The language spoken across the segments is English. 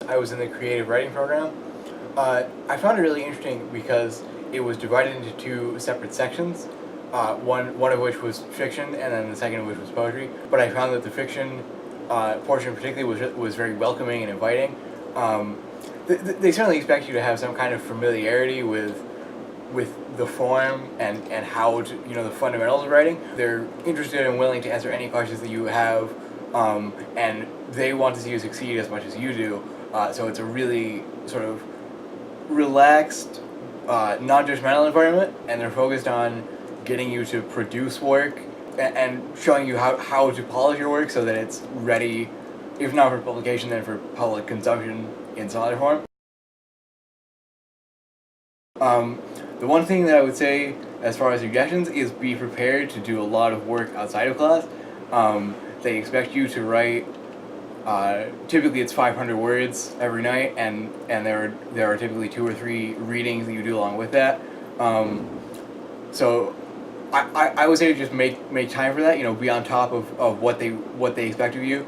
I was in the creative writing program. I found it really interesting because it was divided into two separate sections. One of which was fiction, and then the second of which was poetry. But I found that the fiction portion, particularly, was very welcoming and inviting. They certainly expect you to have some kind of familiarity with the form and how to, the fundamentals of writing. They're interested and willing to answer any questions that you have, and they want to see you succeed as much as you do. So it's a really sort of relaxed, non-judgmental environment, and they're focused on getting you to produce work and showing you how to polish your work so that it's ready, if not for publication, then for public consumption in some other form. The one thing that I would say as far as suggestions is be prepared to do a lot of work outside of class. They expect you to write. Typically, it's 500 words every night, and there are typically 2 or 3 readings that you do along with that. So, I would say just make time for that. Be on top of what they expect of you.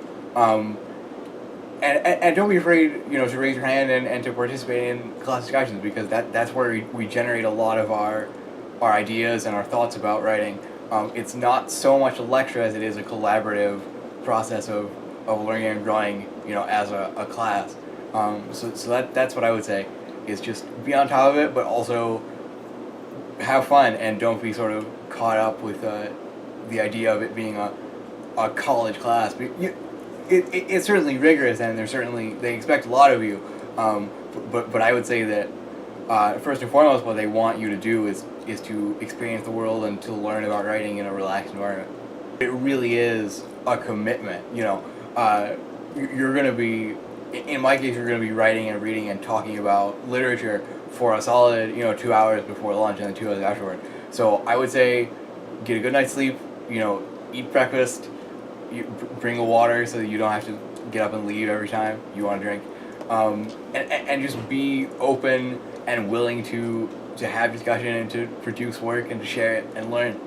And don't be afraid, to raise your hand and to participate in class discussions, because that's where we generate a lot of our ideas and our thoughts about writing. It's not so much a lecture as it is a collaborative process of learning and growing, as a class. So that's what I would say, is just be on top of it, but also have fun and don't be sort of caught up with the idea of it being a college class. It's certainly rigorous, and they expect a lot of you. But I would say that first and foremost, what they want you to do is to experience the world and to learn about writing in a relaxed environment. It really is a commitment. You're going to be, in my case, you're going to be writing and reading and talking about literature for a solid 2 hours before lunch and then 2 hours afterward. So I would say get a good night's sleep. Eat breakfast. Bring a water so that you don't have to get up and leave every time you want to drink, and just be open and willing to have discussion and to produce work and to share it and learn.